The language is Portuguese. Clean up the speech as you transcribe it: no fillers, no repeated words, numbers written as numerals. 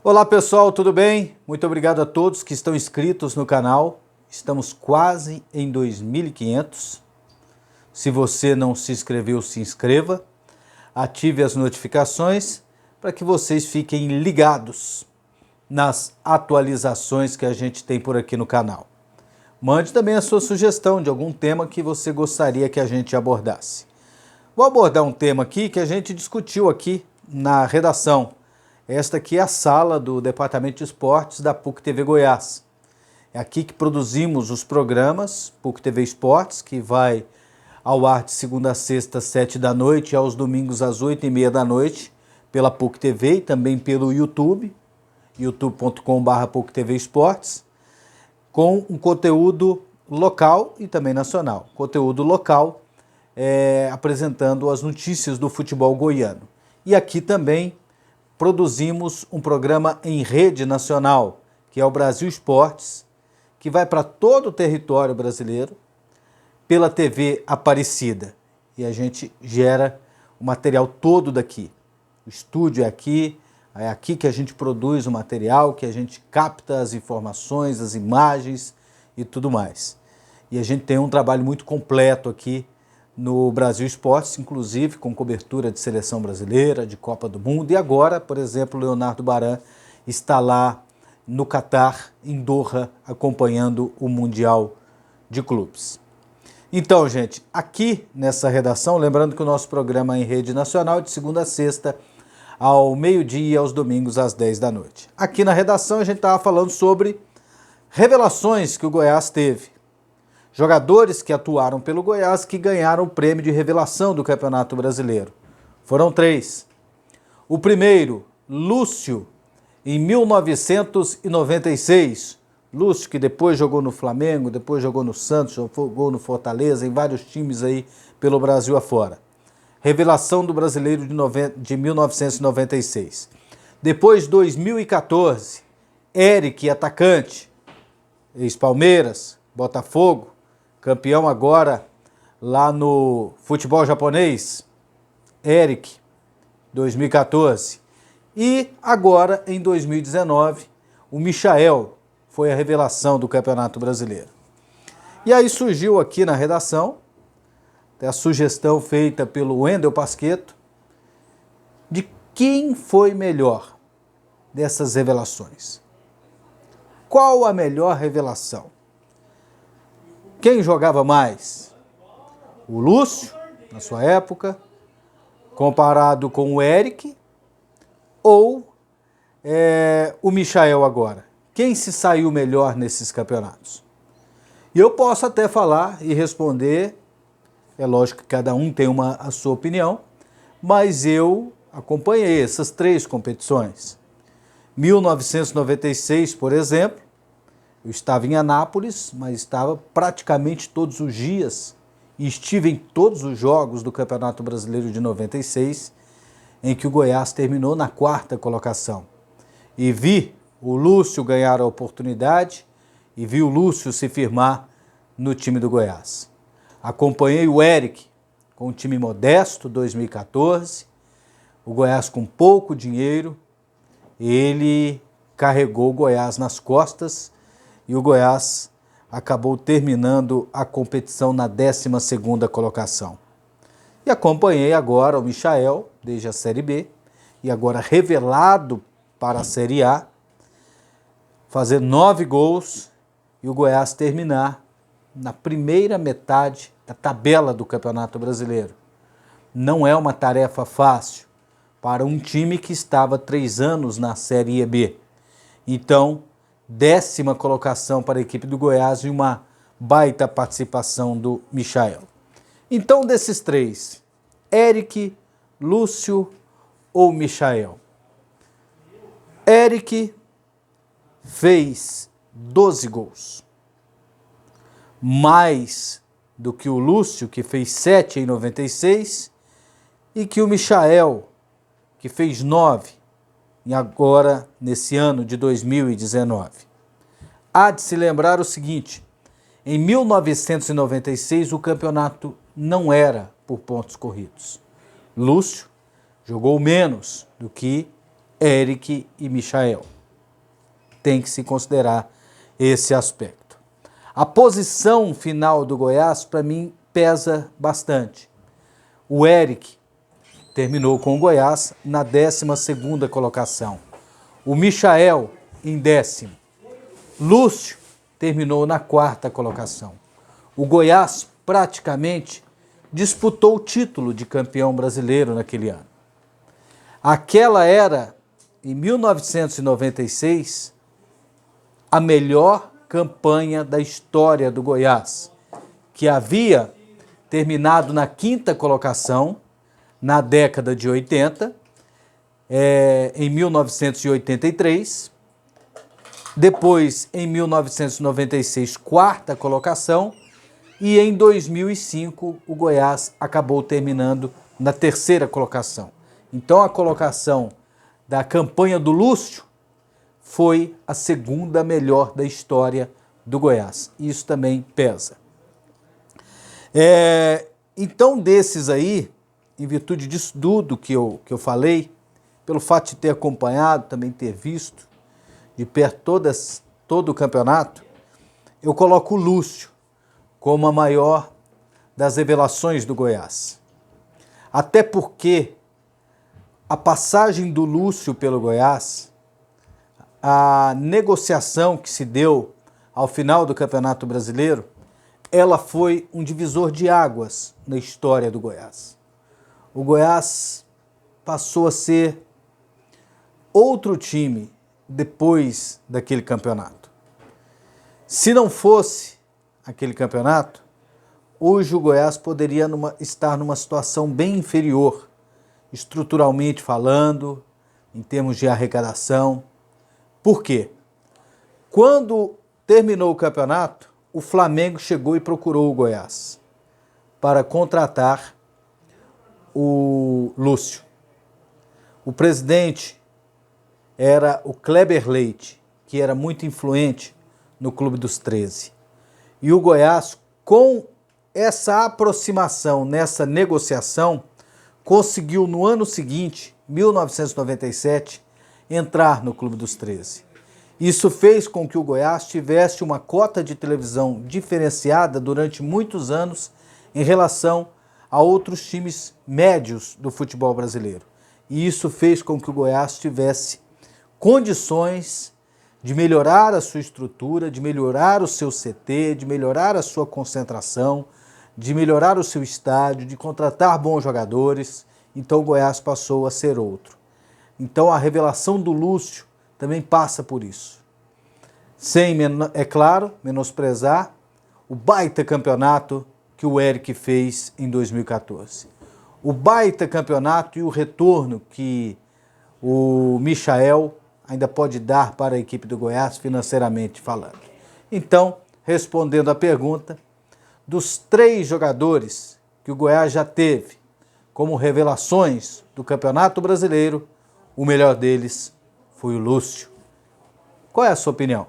Olá pessoal, tudo bem? Muito obrigado a todos que estão inscritos no canal. Estamos quase em 2.500. Se você não se inscreveu, se inscreva. Ative as notificações para que vocês fiquem ligados nas atualizações que a gente tem por aqui no canal. Mande também a sua sugestão de algum tema que você gostaria que a gente abordasse. Vou abordar um tema aqui que a gente discutiu aqui na redação. Esta aqui é a sala do Departamento de Esportes da PUC-TV Goiás. É aqui que produzimos os programas PUC-TV Esportes, que vai ao ar de segunda a sexta, às 7 da noite, e aos domingos, às 8h30 da noite, pela PUC-TV e também pelo YouTube, youtube.com/PUC-TV Esportes, com um conteúdo local e também nacional. Conteúdo local, apresentando as notícias do futebol goiano. E aqui também produzimos um programa em rede nacional, que é o Brasil Esportes, que vai para todo o território brasileiro pela TV Aparecida. E a gente gera o material todo daqui. O estúdio é aqui que a gente produz o material, que a gente capta as informações, as imagens e tudo mais. E a gente tem um trabalho muito completo aqui no Brasil Esportes, inclusive com cobertura de seleção brasileira, de Copa do Mundo. E agora, por exemplo, o Leonardo Baran está lá no Catar, em Doha, acompanhando o Mundial de Clubes. Então, gente, aqui nessa redação, lembrando que o nosso programa é em rede nacional, de segunda a sexta, ao meio-dia e aos domingos, às 10 da noite. Aqui na redação, a gente estava falando sobre revelações que o Goiás teve. Jogadores que atuaram pelo Goiás que ganharam o prêmio de revelação do Campeonato Brasileiro. Foram 3. O primeiro, Lúcio, em 1996. Lúcio, que depois jogou no Flamengo, depois jogou no Santos, jogou no Fortaleza, em vários times aí pelo Brasil afora. Revelação do Brasileiro de 1996. Depois, 2014, Eric, atacante, ex-Palmeiras, Botafogo, campeão agora lá no futebol japonês, Eric, 2014. E agora, em 2019, o Michael foi a revelação do Campeonato Brasileiro. E aí surgiu aqui na redação a sugestão feita pelo Wendel Pasquetto de quem foi melhor dessas revelações. Qual a melhor revelação? Quem jogava mais? O Lúcio, na sua época, comparado com o Eric, ou o Michael agora? Quem se saiu melhor nesses campeonatos? E eu posso até falar e responder, é lógico que cada um tem a sua opinião, mas eu acompanhei essas 3 competições. 1996, por exemplo, eu estava em Anápolis, mas estava praticamente todos os dias e estive em todos os jogos do Campeonato Brasileiro de 96, em que o Goiás terminou na 4ª colocação. E vi o Lúcio ganhar a oportunidade e vi o Lúcio se firmar no time do Goiás. Acompanhei o Eric com um time modesto, 2014, o Goiás com pouco dinheiro, ele carregou o Goiás nas costas e o Goiás acabou terminando a competição na 12ª colocação. E acompanhei agora o Michael, desde a Série B, e agora revelado para a Série A, fazer 9 gols e o Goiás terminar na primeira metade da tabela do Campeonato Brasileiro. Não é uma tarefa fácil para um time que estava 3 anos na Série B. Então, 10ª colocação para a equipe do Goiás e uma baita participação do Michael. Então, desses 3, Eric, Lúcio ou Michael? Eric fez 12 gols. Mais do que o Lúcio, que fez 7 em 96, e que o Michael, que fez 9, e agora nesse ano de 2019. Há de se lembrar o seguinte: em 1996 o campeonato não era por pontos corridos. Lúcio jogou menos do que Eric e Michael. Tem que se considerar esse aspecto. A posição final do Goiás, para mim, pesa bastante. O Eric terminou com o Goiás na 12ª colocação. O Michael em 10º. Lúcio terminou na 4ª colocação. O Goiás praticamente disputou o título de campeão brasileiro naquele ano. Aquela era, em 1996, a melhor campanha da história do Goiás, que havia terminado na 5ª colocação na década de 80, em 1983, depois em 1996, 4ª colocação, e em 2005 o Goiás acabou terminando na 3ª colocação. Então a colocação da campanha do Lúcio foi a 2ª melhor da história do Goiás. Isso também pesa. Então desses aí, em virtude disso tudo que eu falei, pelo fato de ter acompanhado, também ter visto de perto todo o campeonato, eu coloco o Lúcio como a maior das revelações do Goiás. Até porque a passagem do Lúcio pelo Goiás, a negociação que se deu ao final do Campeonato Brasileiro, ela foi um divisor de águas na história do Goiás. O Goiás passou a ser outro time depois daquele campeonato. Se não fosse aquele campeonato, hoje o Goiás poderia estar numa situação bem inferior, estruturalmente falando, em termos de arrecadação. Por quê? Quando terminou o campeonato, o Flamengo chegou e procurou o Goiás para contratar o Lúcio. O presidente era o Kleber Leite, que era muito influente no Clube dos 13. E o Goiás, com essa aproximação nessa negociação, conseguiu no ano seguinte, 1997, entrar no Clube dos 13. Isso fez com que o Goiás tivesse uma cota de televisão diferenciada durante muitos anos em relação a outros times médios do futebol brasileiro. E isso fez com que o Goiás tivesse condições de melhorar a sua estrutura, de melhorar o seu CT, de melhorar a sua concentração, de melhorar o seu estádio, de contratar bons jogadores. Então o Goiás passou a ser outro. Então a revelação do Lúcio também passa por isso. Sem, é claro, menosprezar o baita campeonato que o Eric fez em 2014. O baita campeonato e o retorno que o Michael ainda pode dar para a equipe do Goiás financeiramente falando. Então, respondendo à pergunta, dos 3 jogadores que o Goiás já teve como revelações do Campeonato Brasileiro, o melhor deles foi o Lúcio. Qual é a sua opinião?